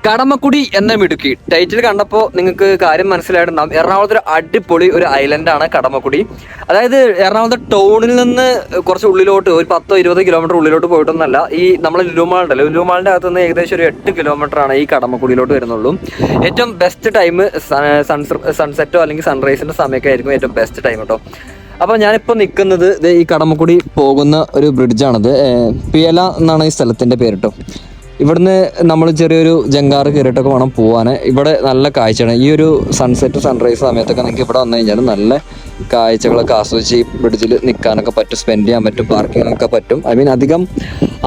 കടമക്കുടി എന്ന മിടുക്കി ടൈറ്റിൽ കണ്ടപ്പോൾ നിങ്ങൾക്ക് കാര്യം മനസ്സിലായിട്ടുണ്ടാവും. എറണാകുളത്ത് ഒരു അടിപൊളി ഒരു ഐലൻഡാണ് കടമക്കുടി. അതായത് എറണാകുളത്തെ ടൗണിൽ നിന്ന് കുറച്ച് ഉള്ളിലോട്ട് ഒരു 10-20 കിലോമീറ്റർ ഉള്ളിലോട്ട് പോയിട്ടൊന്നല്ല. ഈ നമ്മളെ ലുലുമാളുണ്ടല്ലോ, ലുലുമാളിൻ്റെ അകത്ത് നിന്ന് ഏകദേശം ഒരു 8 കിലോമീറ്ററാണ് ഈ കടമക്കുടിയിലോട്ട് വരുന്നുള്ളൂ. ഏറ്റവും ബെസ്റ്റ് ടൈം സൺസെറ്റോ അല്ലെങ്കിൽ സൺറൈസിൻ്റെ സമയമൊക്കെ ആയിരിക്കും ഏറ്റവും ബെസ്റ്റ് ടൈം കേട്ടോ. അപ്പോൾ ഞാനിപ്പോൾ നിൽക്കുന്നത് ഈ കടമക്കുടി പോകുന്ന ഒരു ബ്രിഡ്ജാണിത്. പിയല എന്നാണ് ഈ സ്ഥലത്തിൻ്റെ പേര് കേട്ടോ. ഇവിടുന്ന് നമ്മൾ ചെറിയൊരു ജങ്കാറ് കയറിയിട്ടൊക്കെ വേണം പോകാൻ. ഇവിടെ നല്ല കാഴ്ചയാണ്. ഈ ഒരു സൺസെറ്റ് സൺറൈസ് സമയത്തൊക്കെ നിങ്ങൾക്ക് ഇവിടെ വന്നു കഴിഞ്ഞാൽ നല്ല കാഴ്ചകളൊക്കെ ആസ്വദിച്ച് ഈ ബ്രിഡ്ജിൽ നിൽക്കാനൊക്കെ പറ്റും, സ്പെൻഡ് ചെയ്യാൻ പറ്റും, പാർക്കിങ്ങിനൊക്കെ പറ്റും. ഐ മീൻ അധികം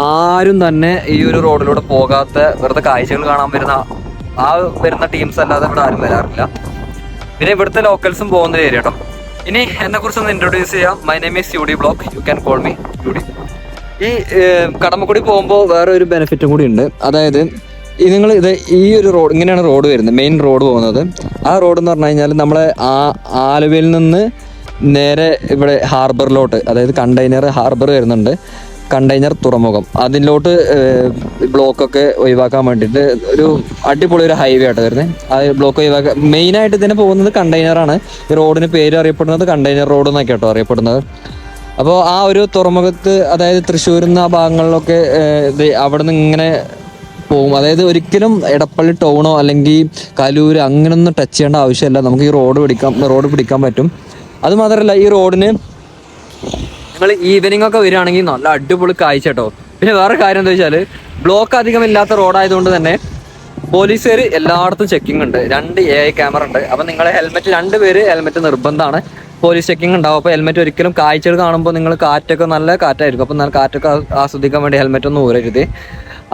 ആരും തന്നെ ഈ ഒരു റോഡിലൂടെ പോകാത്ത വെറുതെ കാഴ്ചകൾ കാണാൻ വരുന്ന ടീംസ് അല്ലാതെ ഇവിടെ ആരും വരാറില്ല. പിന്നെ ഇവിടുത്തെ ലോക്കൽസും പോകുന്ന ഏരിയ കേട്ടോ. ഇനി എന്നെക്കുറിച്ചൊന്ന് ഇൻട്രൊഡ്യൂസ് ചെയ്യാം. My name is UD blog, you can call me UD. ഈ കടമക്കുടി പോകുമ്പോൾ വേറെ ഒരു ബെനിഫിറ്റും കൂടി ഉണ്ട്. അതായത് നിങ്ങൾ ഈ ഒരു റോഡ് ഇങ്ങനെയാണ് റോഡ് വരുന്നത്, മെയിൻ റോഡ് പോകുന്നത്. ആ റോഡ് എന്ന് പറഞ്ഞു കഴിഞ്ഞാൽ നമ്മളെ ആലുവയിൽ നിന്ന് നേരെ ഇവിടെ ഹാർബറിലോട്ട്, അതായത് കണ്ടെയ്നർ ഹാർബർ വരുന്നുണ്ട്, കണ്ടെയ്നർ തുറമുഖം, അതിലോട്ട് ബ്ലോക്കൊക്കെ ഒഴിവാക്കാൻ വേണ്ടിയിട്ട് ഒരു അടിപൊളി ഒരു ഹൈവേ ആയിട്ട് വരുന്നത്. ആ ബ്ലോക്ക് ഒഴിവാക്കാൻ മെയിനായിട്ട് ഇതിന് പോകുന്നത് കണ്ടെയ്നറാണ്. ഈ റോഡിന് പേര് അറിയപ്പെടുന്നത് കണ്ടെയ്നർ റോഡ് എന്നൊക്കെ കേട്ടോ അറിയപ്പെടുന്നത്. അപ്പോൾ ആ ഒരു തുറമുഖത്ത്, അതായത് തൃശ്ശൂരിൽ നിന്ന് ആ ഭാഗങ്ങളിലൊക്കെ അവിടെ നിന്ന് ഇങ്ങനെ പോകും. അതായത് ഒരിക്കലും എടപ്പള്ളി ടൗണോ അല്ലെങ്കിൽ കലൂർ അങ്ങനെയൊന്നും ടച്ച് ചെയ്യേണ്ട ആവശ്യമില്ല. നമുക്ക് ഈ റോഡ് പിടിക്കാൻ പറ്റും. അതുമാത്രമല്ല ഈ റോഡിന് നിങ്ങൾ ഈവനിങ് ഒക്കെ വരികയാണെങ്കിൽ നല്ല അടിപൊളി കാഴ്ച കേട്ടോ. പിന്നെ വേറെ കാര്യം എന്താ വെച്ചാൽ ബ്ലോക്ക് അധികം ഇല്ലാത്ത റോഡായതുകൊണ്ട് തന്നെ പോലീസുകാർ എല്ലായിടത്തും ചെക്കിംഗ് ഉണ്ട്. 2 AI ക്യാമറ ഉണ്ട്. അപ്പം നിങ്ങളെ ഹെൽമെറ്റ് 2 പേര് ഹെൽമെറ്റ് നിർബന്ധമാണ്. പോലീസ് ചെക്കിംഗ് ഉണ്ടാവും. അപ്പോൾ ഹെൽമെറ്റ് ഒരിക്കലും കാഴ്ചകൾ കാണുമ്പോൾ നിങ്ങൾ കാറ്റൊക്കെ നല്ല കാറ്റായിരിക്കും. അപ്പം നല്ല കാറ്റൊക്കെ ആസ്വദിക്കാൻ വേണ്ടി ഹെൽമെറ്റ് ഒന്നും ഊരരുത്.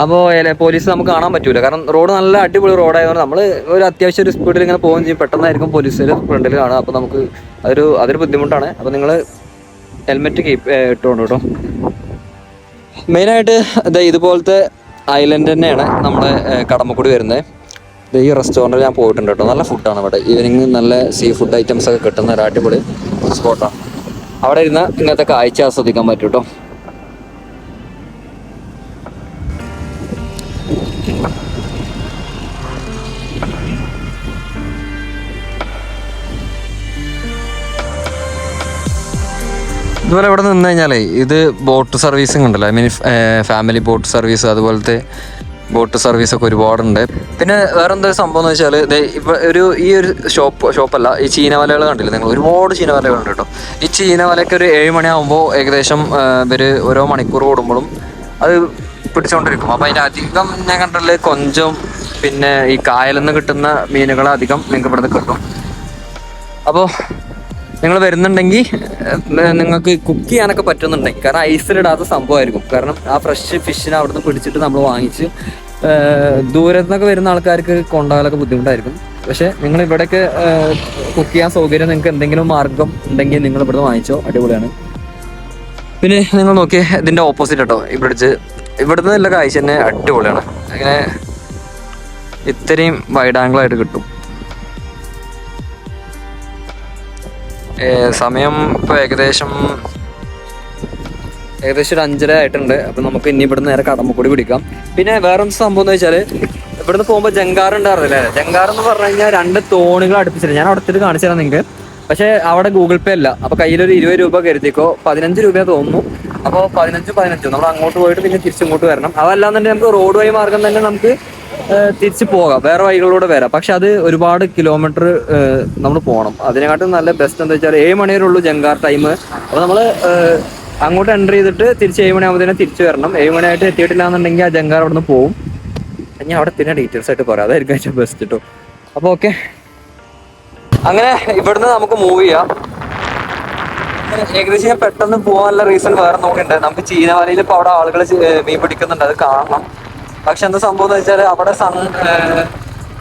അപ്പോൾ പോലീസ് നമുക്ക് കാണാൻ പറ്റൂല. കാരണം റോഡ് നല്ല അടിപൊളി റോഡായതുകൊണ്ട് നമ്മൾ ഒരു അത്യാവശ്യം ഒരു സ്പീഡിൽ ഇങ്ങനെ പോകുകയും ചെയ്യും. പെട്ടെന്നായിരിക്കും പോലീസുകാർ ഫ്രണ്ടിൽ കാണുക. അപ്പോൾ നമുക്ക് അതൊരു ബുദ്ധിമുട്ടാണ്. അപ്പോൾ നിങ്ങൾ ഹെൽമെറ്റ് ഇട്ടുകൊണ്ട് കേട്ടോ. മെയിനായിട്ട് ഇതുപോലത്തെ ഐലൻഡ് തന്നെയാണ് നമ്മുടെ കടമക്കുടി വരുന്നത്. ഈ റെസ്റ്റോറൻറ്റിൽ ഞാൻ പോയിട്ടുണ്ട് കേട്ടോ. നല്ല ഫുഡാണ് ഇവിടെ. ഈവനിങ് നല്ല സീ ഫുഡ് ഐറ്റംസ് ഒക്കെ കിട്ടുന്ന ഒരു അടിപൊളി സ്പോട്ടാണ്. അവിടെ ഇരുന്ന് ഇങ്ങനത്തെ കാഴ്ച ആസ്വദിക്കാൻ പറ്റും കേട്ടോ. ഇതുപോലെ ഇവിടെ നിന്ന് കഴിഞ്ഞാലേ ഇത് ബോട്ട് സർവീസും ഉണ്ടല്ലോ. I mean family boat service, അതുപോലത്തെ ബോട്ട് സർവീസൊക്കെ ഒരുപാടുണ്ട്. പിന്നെ വേറെ എന്താ സംഭവം എന്ന് വെച്ചാൽ ഈ ഒരു ഷോപ്പല്ല, ഈ ചീനവലകൾ കണ്ടില്ലേ നിങ്ങൾ? ഒരുപാട് ചീനവലകളുണ്ട് കേട്ടോ. ഈ ചീനവലയ്ക്ക് ഒരു 7 മണിയാകുമ്പോൾ ഏകദേശം ഇവർ ഓരോ മണിക്കൂർ കൂടുമ്പോഴും അത് പിടിച്ചുകൊണ്ടിരിക്കും. അപ്പോൾ അതിൻ്റെ അധികം ഞാൻ കണ്ടിട്ടുള്ളത് കൊഞ്ചും പിന്നെ ഈ കായലിൽ നിന്ന് കിട്ടുന്ന മീനുകൾ അധികം നിങ്ങൾക്ക് ഇവിടുന്ന് കിട്ടും. അപ്പോൾ നിങ്ങൾ വരുന്നുണ്ടെങ്കിൽ നിങ്ങൾക്ക് കുക്ക് ചെയ്യാനൊക്കെ പറ്റുന്നുണ്ടെങ്കിൽ, കാരണം ഐസിലിടാത്ത സംഭവമായിരിക്കും. കാരണം ആ ഫ്രഷ് ഫിഷിനെ അവിടുന്ന് പിടിച്ചിട്ട് നമ്മൾ വാങ്ങിച്ച് ദൂരത്തു നിന്നൊക്കെ വരുന്ന ആൾക്കാർക്ക് കൊണ്ടുപോകാനൊക്കെ ബുദ്ധിമുട്ടായിരിക്കും. പക്ഷേ നിങ്ങൾ ഇവിടെയൊക്കെ കുക്ക് ചെയ്യാൻ സൗകര്യം നിങ്ങൾക്ക് എന്തെങ്കിലും മാർഗം ഉണ്ടെങ്കിൽ നിങ്ങൾ ഇവിടുന്ന് വാങ്ങിച്ചോ, അടിപൊളിയാണ്. പിന്നെ നിങ്ങൾ നോക്കിയേ ഇതിൻ്റെ ഓപ്പോസിറ്റ് കേട്ടോ ഈ ബ്രിഡ്ജ്. ഇവിടുന്ന് ഉള്ള കാഴ്ച തന്നെ അടിപൊളിയാണ്. അങ്ങനെ ഇത്രയും വൈഡ് ആംഗിളായിട്ട് കിട്ടും. സമയം ഇപ്പോൾ ഏകദേശം ഒരു 5:30 ആയിട്ടുണ്ട്. അപ്പം നമുക്ക് ഇനി ഇവിടുന്ന് നേരെ കടമക്കുടി പിടിക്കാം. പിന്നെ വേറൊരു സംഭവം എന്ന് വെച്ചാൽ ഇവിടുന്ന് പോകുമ്പോൾ ജങ്കാർ ഉണ്ടായിരുന്നില്ലേ? ജങ്കാർ എന്ന് പറഞ്ഞു കഴിഞ്ഞാൽ 2 തോണികൾ അടുപ്പിച്ചിട്ട് ഞാൻ അടുത്തിട്ട് കാണിച്ചു തരാം നിങ്ങൾക്ക്. പക്ഷേ അവിടെ ഗൂഗിൾ പേ അല്ല. അപ്പോൾ കയ്യിലൊരു 20 രൂപ കരുതിക്കോ. 15 രൂപ തോന്നുന്നു. അപ്പോൾ 15 നമ്മൾ അങ്ങോട്ട് പോയിട്ട് പിന്നെ തിരിച്ചിങ്ങോട്ട് വരണം. അതല്ലാന്നുണ്ടെങ്കിൽ നമുക്ക് റോഡ് വഴി മാർഗം തന്നെ നമുക്ക് തിരിച്ച് പോകാം, വേറെ വഴികളിലൂടെ വരാം. പക്ഷെ അത് ഒരുപാട് കിലോമീറ്റർ നമ്മൾ പോകണം. അതിനെക്കാട്ടും നല്ല ബെസ്റ്റ് എന്താ വെച്ചാൽ 7 മണി വരെ ഉള്ളൂ ജങ്കാർ ടൈം. അപ്പോൾ നമ്മൾ അങ്ങോട്ട് എൻ്റർ ചെയ്തിട്ട് തിരിച്ച് 7 മണിയാകുമ്പോൾ തിരിച്ച് വരണം. 7 മണിയായിട്ട് എത്തിയിട്ടില്ല എന്നുണ്ടെങ്കിൽ ആ ജങ്കാർ അവിടെ നിന്ന് പോകും. ഞാൻ അവിടെ തന്നെ ഡീറ്റെയിൽസ് ആയിട്ട് പറയാം, അതായിരിക്കും ഏറ്റവും ബെസ്റ്റ് കേട്ടോ. അപ്പോൾ ഓക്കെ, അങ്ങനെ ഇവിടുന്ന് നമുക്ക് മൂവ് ചെയ്യാം. ഏകദേശം ഞാൻ പെട്ടെന്ന് പോകാനുള്ള റീസൺ വേറെ നോക്കിയിട്ടുണ്ട്. നമുക്ക് ചീനവലയിൽ ഇപ്പോൾ അവിടെ ആളുകൾ മീൻ പിടിക്കുന്നുണ്ട്, അത് കാണണം. പക്ഷെ എന്താ സംഭവം എന്ന് വെച്ചാൽ അവിടെ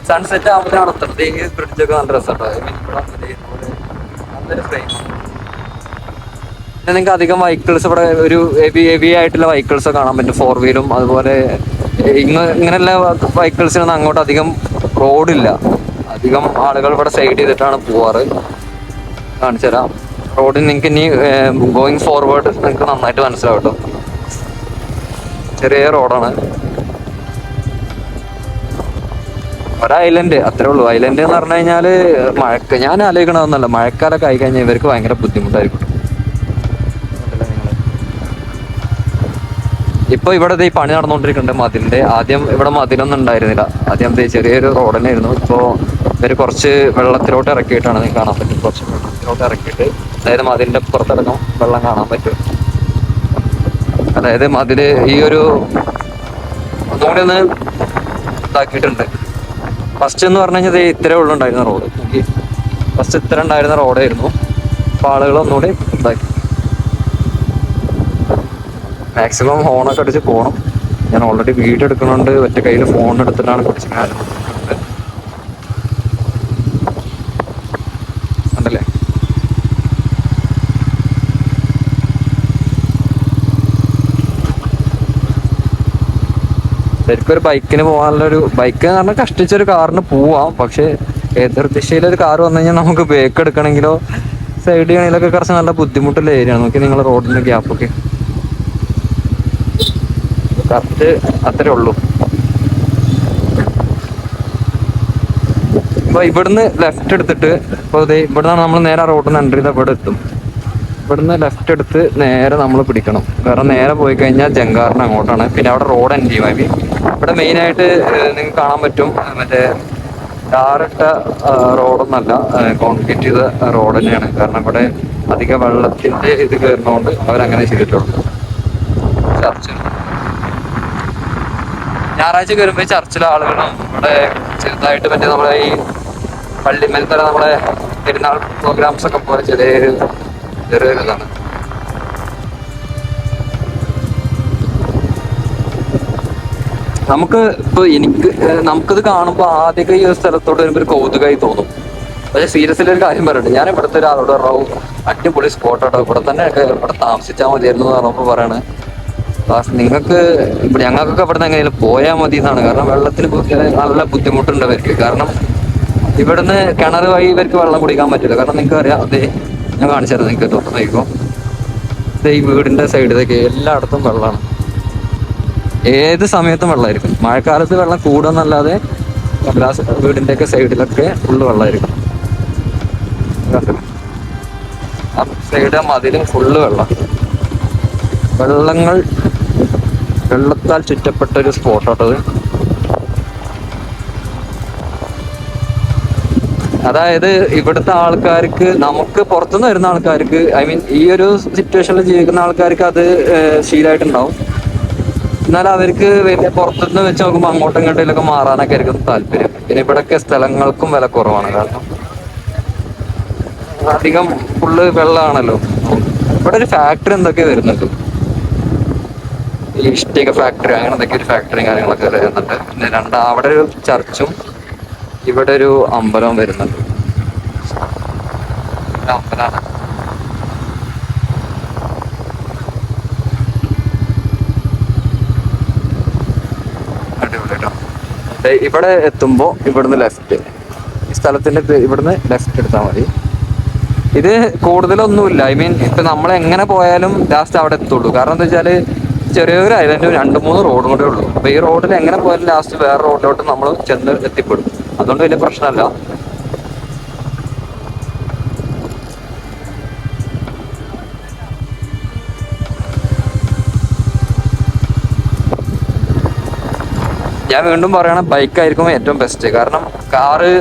സൺസെറ്റ് ആകുമ്പോഴാണ് അത്ര ഈ ബ്രിഡ്ജൊക്കെ നല്ല രസമുണ്ടോ. നല്ലൊരു ഫ്രെയിമാണ്. പിന്നെ നിങ്ങൾക്ക് അധികം വെഹിക്കിൾസ് ഇവിടെ ഒരു ഹെവി ആയിട്ടുള്ള വെഹിക്കിൾസ് കാണാൻ പറ്റും. 4 വീലും അതുപോലെ ഇങ്ങനെയുള്ള വെഹിക്കിൾസിനൊന്നും അങ്ങോട്ട് അധികം റോഡില്ല. അധികം ആളുകൾ ഇവിടെ സൈഡ് ചെയ്തിട്ടാണ് പോവാറ്. കാണിച്ചു തരാം. റോഡിൽ നിങ്ങൾക്ക് ഇനി ഗോയിങ് ഫോർവേഡ് നിങ്ങൾക്ക് നന്നായിട്ട് മനസ്സിലാവും കേട്ടോ. ചെറിയ റോഡാണ്. ഒരു ഐലൻഡ് അത്രേ ഉള്ളൂ. ഐലൻഡ് എന്ന് പറഞ്ഞു കഴിഞ്ഞാല് ഞാൻ ആലോചിക്കണമെന്നല്ല, മഴക്കാലൊക്കെ ആയി കഴിഞ്ഞാൽ ഇവർക്ക് ഭയങ്കര ബുദ്ധിമുട്ടായിരിക്കും. ഇപ്പൊ ഇവിടെ ഈ പണി നടന്നുകൊണ്ടിരിക്കുന്നുണ്ട് മതിലിന്റെ. ആദ്യം ഇവിടെ മതിലൊന്നും ഉണ്ടായിരുന്നില്ല, ആദ്യം ചെറിയൊരു റോഡ് തന്നെയായിരുന്നു. ഇപ്പോ ഇവര് കുറച്ച് വെള്ളത്തിലോട്ട് ഇറക്കിയിട്ടാണ്, നിങ്ങൾക്ക് കാണാൻ പറ്റും, കുറച്ച് വെള്ളത്തിലോട്ട് ഇറക്കിയിട്ട്, അതായത് മതിലിന്റെ പുറത്തിറങ്ങും വെള്ളം കാണാൻ പറ്റും. അതായത് മതില് ഈ ഒരു ഒന്നുകൂടി ഒന്ന് ഇതാക്കിയിട്ടുണ്ട്. ഫസ്റ്റ് എന്ന് പറഞ്ഞു കഴിഞ്ഞാൽ ഇത്രേ ഉള്ളു ഉണ്ടായിരുന്ന റോഡ്, ഫസ്റ്റ് ഇത്ര ഉണ്ടായിരുന്ന റോഡായിരുന്നു. അപ്പൊ ആളുകൾ ഒന്നുകൂടി ഇതാക്കി. മാക്സിമം ഹോണൊക്കെ അടിച്ച് പോകണം. ഞാൻ ഓൾറെഡി വീഡിയോ എടുക്കുന്നുണ്ട്, ഒറ്റ കയ്യിൽ ഫോൺ എടുത്തിട്ടാണ് കുറച്ച് ഉണ്ടല്ലേ. ശരിക്കും ഒരു ബൈക്കിന് പോകാനുള്ളൊരു, ബൈക്ക് എന്ന് പറഞ്ഞാൽ കഷ്ടിച്ചൊരു കാറിന് പോവാം, പക്ഷെ എതിർ ദിശയിലൊരു കാർ വന്നു കഴിഞ്ഞാൽ നമുക്ക് ബ്രേക്ക് എടുക്കണമെങ്കിലോ സൈഡ് ചെയ്യണമെങ്കിലൊക്കെ കുറച്ച് നല്ല ബുദ്ധിമുട്ടുള്ള ഏരിയ ആണ്. നോക്കി നിങ്ങൾ റോഡിന്റെ ഗ്യാപ്പൊക്കെ കറക്റ്റ് അത്രേ ഉള്ളൂ. ഇപ്പൊ ഇവിടുന്ന് ലെഫ്റ്റ് എടുത്തിട്ട്, ഇപ്പൊ ഇവിടുന്ന് നമ്മൾ നേരെ റോഡിൽ നിന്ന് എൻ്റർ ചെയ്താൽ ഇവിടെ എത്തും. ഇവിടുന്ന് ലെഫ്റ്റ് എടുത്ത് നേരെ നമ്മൾ പിടിക്കണം, കാരണം നേരെ പോയി കഴിഞ്ഞാൽ ജങ്കാറിന് അങ്ങോട്ടാണ്. പിന്നെ അവിടെ റോഡ് എൻഡ് ചെയ്യും. ഇവിടെ മെയിനായിട്ട് നിങ്ങൾക്ക് കാണാൻ പറ്റും, മറ്റേ ടാറിട്ട റോഡൊന്നല്ല, കോൺക്രീറ്റ് ചെയ്ത റോഡ് തന്നെയാണ്. കാരണം ഇവിടെ അധികം വെള്ളത്തിന്റെ ഇത് കയറുന്നതുകൊണ്ട് അവരങ്ങനെ ചെയ്തിട്ടുള്ളൂ. ചർച്ചിൽ ഞായറാഴ്ച കയറുമ്പോൾ ചർച്ചിലെ ആളുകളും ഇവിടെ ചെറുതായിട്ട് മറ്റേ നമ്മളെ ഈ പള്ളിമേൽ നമ്മളെ പെരുന്നാൾ പ്രോഗ്രാംസ് ഒക്കെ പോലെ ചെറിയൊരിതാണ്. നമുക്കിത് കാണുമ്പോൾ ആദ്യമൊക്കെ ഈ സ്ഥലത്തോട്ട് വരുമ്പോൾ ഒരു കൗതുകമായി തോന്നും. പക്ഷെ സീരിയസ്ലി ഒരു കാര്യം പറയട്ടെ, ഞാൻ ഇവിടുത്തെ ഒരാളോട് പറഞ്ഞു അടിപൊളി സ്പോട്ടാട്ടോ, ഇവിടെ തന്നെ ഇവിടെ താമസിച്ചാൽ മതിയായിരുന്നു എന്ന് പറഞ്ഞപ്പോൾ പറയാണ്, നിങ്ങൾക്ക് ഞങ്ങൾക്കൊക്കെ ഇവിടെ നിന്ന് എങ്ങനെയാലും പോയാൽ മതി എന്നാണ്. കാരണം വെള്ളത്തിന് നല്ല ബുദ്ധിമുട്ടുണ്ട് അവർക്ക്. കാരണം ഇവിടുന്ന് കിണർ വഴി ഇവർക്ക് വെള്ളം കുടിക്കാൻ പറ്റില്ല. കാരണം നിങ്ങൾക്ക് അറിയാം, അതെ ഞാൻ കാണിച്ചു തരാം, നിങ്ങൾക്ക് തൊട്ട് നോക്കിക്കോ, ഈ വീടിന്റെ സൈഡിലേക്ക് എല്ലായിടത്തും വെള്ളമാണ്, ഏത് സമയത്തും വെള്ളമായിരിക്കും. മഴക്കാലത്ത് വെള്ളം കൂടുന്നല്ലാതെ വീടിന്റെ ഒക്കെ സൈഡിലൊക്കെ ഫുള്ള് വെള്ളമായിരിക്കും. ആ സൈഡ് മതിലും ഫുള്ള് വെള്ളത്താൽ ചുറ്റപ്പെട്ട ഒരു സ്പോട്ടാട്ടത്. അതായത് ഇവിടുത്തെ ആൾക്കാർക്ക്, നമുക്ക് പുറത്തുനിന്ന് വരുന്ന ആൾക്കാർക്ക്, ഐ മീൻ ഈ ഒരു സിറ്റുവേഷനിൽ ജീവിക്കുന്ന ആൾക്കാർക്ക് അത് ശീലമായിട്ടുണ്ടാവും. എന്നാൽ അവർക്ക് വലിയ പുറത്തുനിന്ന് വെച്ച് നോക്കുമ്പോൾ അങ്ങോട്ടും ഇങ്ങോട്ടേലൊക്കെ മാറാനൊക്കെ ആയിരിക്കും താല്പര്യം. പിന്നെ ഇവിടെയൊക്കെ സ്ഥലങ്ങൾക്കും വില കുറവാണ്, കാരണം അധികം ഫുള്ള് വെള്ളമാണല്ലോ. ഇവിടെ ഒരു ഫാക്ടറി എന്തൊക്കെ വരുന്നുണ്ട്, ഈ ഇഷ്ടിക ഫാക്ടറി അങ്ങനെ എന്തൊക്കെ ഒരു ഫാക്ടറിയും കാര്യങ്ങളൊക്കെ വരുന്നുണ്ട്. പിന്നെ അവിടെ ഒരു ചർച്ചും ഇവിടെ ഒരു അമ്പലവും വരുന്നുണ്ട്. അമ്പലമാണ്. അടിപൊളിട്ടോ. ഇവിടെ എത്തുമ്പോ ഇവിടുന്ന് ലെഫ്റ്റ്, ഈ സ്ഥലത്തിന്റെ ഇവിടുന്ന് ലെഫ്റ്റ് എടുത്താൽ മതി. ഇത് കൂടുതലൊന്നുമില്ല, ഐ മീൻ ഇപ്പൊ നമ്മൾ എങ്ങനെ പോയാലും ലാസ്റ്റ് അവിടെ എത്തുള്ളൂ. കാരണം എന്താ വെച്ചാല് ചെറിയൊരു ഐലൻഡ് 2-3 റോഡും കൂടെ ഉള്ളൂ. അപ്പൊ ഈ റോഡിൽ എങ്ങനെ പോയാലും ലാസ്റ്റ് വേറെ റോഡിലോട്ട് നമ്മൾ ചെന്ന് എത്തിപ്പെടും. അതുകൊണ്ട് വലിയ പ്രശ്നമല്ല. ഞാൻ വീണ്ടും പറയണം, ബൈക്കായിരിക്കും ഏറ്റവും ബെസ്റ്റ്. കാരണം കാറ്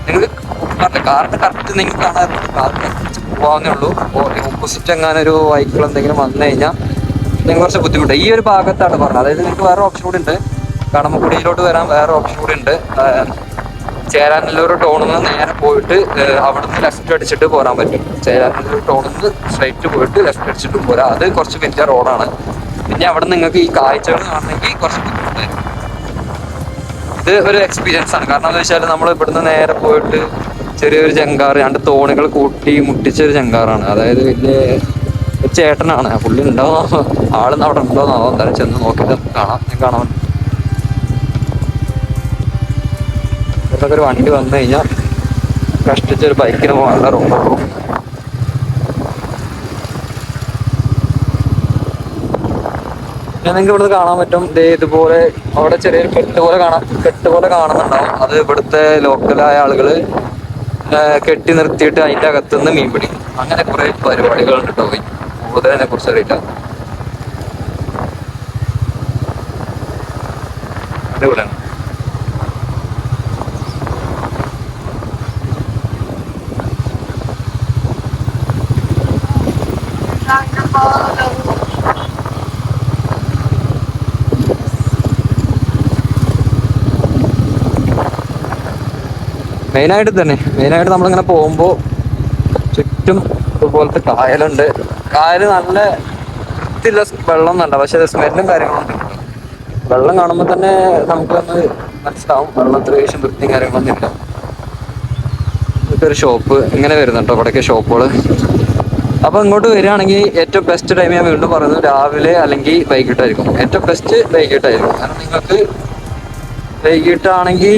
നിങ്ങൾക്ക് കാറിന് കറക്റ്റ് നിങ്ങൾക്ക് കാണാറുണ്ട്, കാറിന് പോകാവുന്നേ ഉള്ളൂ. ഓപ്പോസിറ്റ് എങ്ങാനൊരു വെഹിക്കിൾ എന്തെങ്കിലും വന്നു കഴിഞ്ഞാൽ നിങ്ങൾക്ക് കുറച്ച് ബുദ്ധിമുട്ട്. ഈ ഒരു ഭാഗത്താണ് പറഞ്ഞത്. അതായത് നിങ്ങൾക്ക് വേറെ ഓപ്ഷൻ കൂടി ഉണ്ട്, കടമക്കുടിയിലോട്ട് വരാൻ വേറെ ഓപ്ഷൻ കൂടി ഉണ്ട്. ചേരാനല്ലൂർ ടൗണിൽ നിന്ന് നേരെ പോയിട്ട് അവിടുന്ന് ലെഫ്റ്റ് അടിച്ചിട്ട് പോരാൻ പറ്റും. ചേരാനല്ലൂർ ടൗണിൽ നിന്ന് സ്ട്രൈറ്റ് പോയിട്ട് ലെഫ്റ്റ് അടിച്ചിട്ട് പോരാം. അത് കുറച്ച് വലിയ റോഡാണ്. പിന്നെ അവിടെ നിങ്ങൾക്ക് ഈ കാഴ്ചകൾ കാണണമെങ്കിൽ കുറച്ച് ബുദ്ധിമുട്ടായിരിക്കും. ഇത് ഒരു എക്സ്പീരിയൻസ് ആണ്. കാരണം എന്താ വെച്ചാൽ നമ്മൾ ഇവിടുന്ന് നേരെ പോയിട്ട് ചെറിയൊരു ജങ്കാറ്, 2 തോണികൾ കൂട്ടി മുട്ടിച്ചൊരു ജങ്കാറാണ്. അതായത് വലിയ ചേട്ടനാണ്, പുള്ളി ഉണ്ടാവോ ആളെന്ന് അവിടെ ഉണ്ടോന്നാവോ, എന്തായാലും ചെന്ന് നോക്കിയിട്ട് കാണാൻ ഇതൊക്കെ ഒരു വണ്ടി വന്നു കഴിഞ്ഞാൽ കഷ്ടിച്ചൊരു ബൈക്കിന് പോകാനുള്ള റോഡുള്ളൂ. പിന്നെ നിങ്ങൾക്ക് ഇവിടുന്ന് കാണാൻ പറ്റും, ഇതുപോലെ അവിടെ ചെറിയൊരു കെട്ട് പോലെ കാണുന്നുണ്ടാവും. അത് ഇവിടുത്തെ ലോക്കലായ ആളുകള് കെട്ടി നിർത്തിയിട്ട് അതിന്റെ അകത്തുനിന്ന് മീൻ പിടിക്കും. അങ്ങനെ കുറെ പരിപാടികളുണ്ട് കേട്ടോ. കൂടുതലിനെ കുറിച്ച് അറിയില്ല. അടിപൊളിയാണ്. മെയിനായിട്ട് നമ്മളിങ്ങനെ പോകുമ്പോൾ ചുറ്റും ഇതുപോലത്തെ കായലുണ്ട്. കായല് നല്ല വൃത്തിയുള്ള വെള്ളം എന്നല്ല, പക്ഷെ സ്മെല്ലും കാര്യങ്ങളൊന്നും ഉണ്ട്. വെള്ളം കാണുമ്പോൾ തന്നെ നമുക്കൊന്ന് മനസ്സിലാവും വെള്ളത്തിൽ വൃത്തിയും കാര്യങ്ങളൊന്നും ഇല്ല. ഇതൊക്കെ ഒരു ഷോപ്പ് ഇങ്ങനെ വരുന്നുണ്ടോ ഇവിടെയൊക്കെ ഷോപ്പുകൾ. അപ്പൊ ഇങ്ങോട്ട് വരികയാണെങ്കിൽ ഏറ്റവും ബെസ്റ്റ് ടൈം ഞാൻ വീണ്ടും പറയുന്നത് രാവിലെ അല്ലെങ്കിൽ വൈകിട്ടായിരിക്കും. ഏറ്റവും ബെസ്റ്റ് വൈകിട്ടായിരിക്കും. കാരണം നിങ്ങൾക്ക് വൈകിട്ടാണെങ്കിൽ